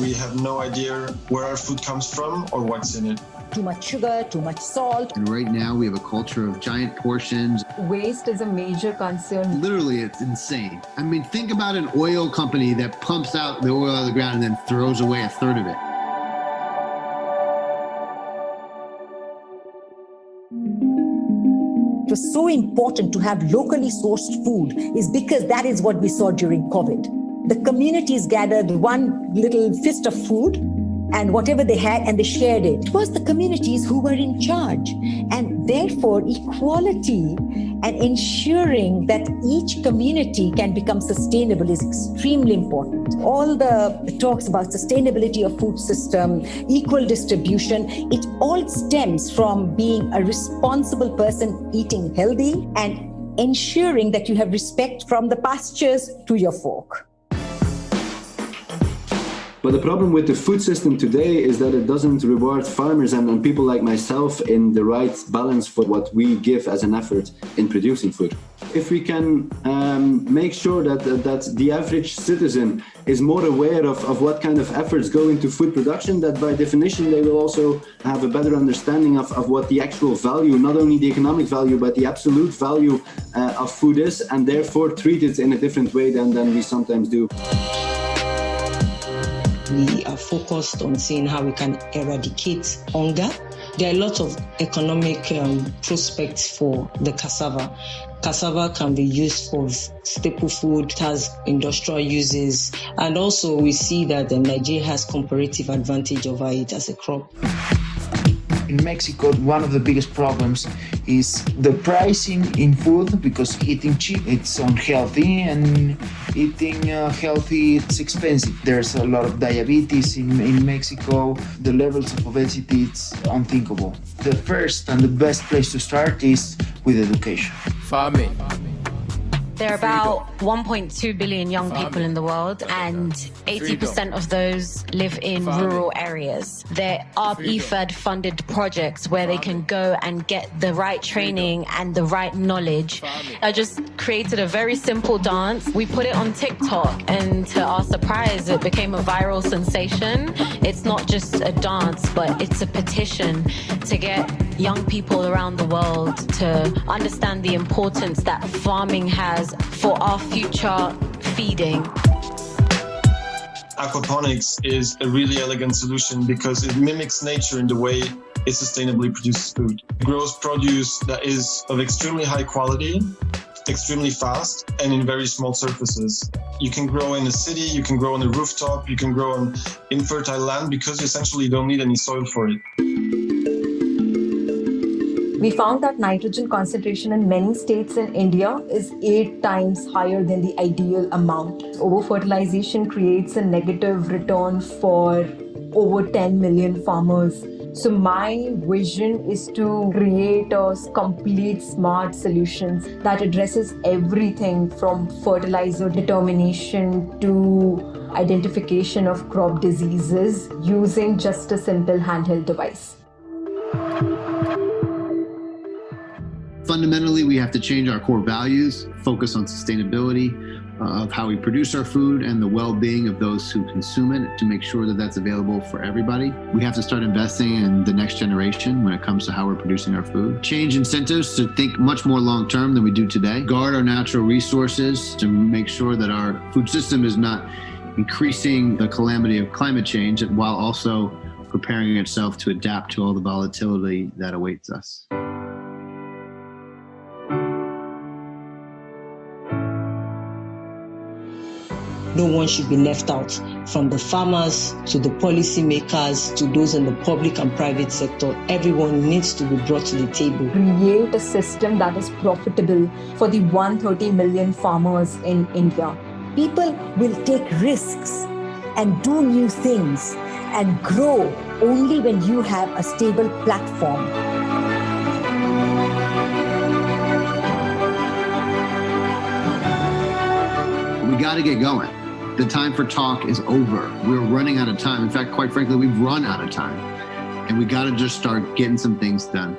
we have no idea where our food comes from or what's in it. Too much sugar, too much salt. And right now we have a culture of giant portions. Waste is a major concern. Literally, it's insane. I mean, think about an oil company that pumps out the oil out of the ground and then throws away a third of it. It was so important to have locally sourced food is because that is what we saw during COVID. The communities gathered one little fist of food and whatever they had, and they shared it. It was the communities who were in charge. And therefore, equality and ensuring that each community can become sustainable is extremely important. All the talks about sustainability of food system, equal distribution, it all stems from being a responsible person eating healthy and ensuring that you have respect from the pastures to your fork. But the problem with the food system today is that it doesn't reward farmers and people like myself in the right balance for what we give as an effort in producing food. If we can make sure that the average citizen is more aware of what kind of efforts go into food production, that by definition they will also have a better understanding of what the actual value, not only the economic value, but the absolute value of food is, and therefore treat it in a different way than we sometimes do. We are focused on seeing how we can eradicate hunger. There are a lot of economic prospects for the cassava. Cassava can be used for staple food, it has industrial uses, and also we see that Nigeria has comparative advantage over it as a crop. In Mexico, one of the biggest problems is the pricing in food, because eating cheap, it's unhealthy, and eating healthy, it's expensive. There's a lot of diabetes in Mexico. The levels of obesity, it's unthinkable. The first and the best place to start is with education. Farming. There are about 1.2 billion young people in the world, and 80% of those live in rural areas. There are EFAD funded projects where they can go and get the right training and the right knowledge. I just created a very simple dance. We put it on TikTok, and to our surprise, it became a viral sensation. It's not just a dance, but it's a petition to get young people around the world to understand the importance that farming has for our future feeding. Aquaponics is a really elegant solution because it mimics nature in the way it sustainably produces food. It grows produce that is of extremely high quality, extremely fast, and in very small surfaces. You can grow in a city, you can grow on a rooftop, you can grow on infertile land because you essentially don't need any soil for it. We found that nitrogen concentration in many states in India is 8 times higher than the ideal amount. Over-fertilization creates a negative return for over 10 million farmers. So my vision is to create a complete smart solutions that addresses everything from fertilizer determination to identification of crop diseases using just a simple handheld device. Fundamentally, we have to change our core values, focus on sustainability of how we produce our food and the well-being of those who consume it to make sure that that's available for everybody. We have to start investing in the next generation when it comes to how we're producing our food. Change incentives to think much more long-term than we do today. Guard our natural resources to make sure that our food system is not increasing the calamity of climate change while also preparing itself to adapt to all the volatility that awaits us. No one should be left out, from the farmers to the policymakers to those in the public and private sector. Everyone needs to be brought to the table. Create a system that is profitable for the 130 million farmers in India. People will take risks and do new things and grow only when you have a stable platform. We got to get going. The time for talk is over. We're running out of time. In fact, quite frankly, we've run out of time. And we got to just start getting some things done.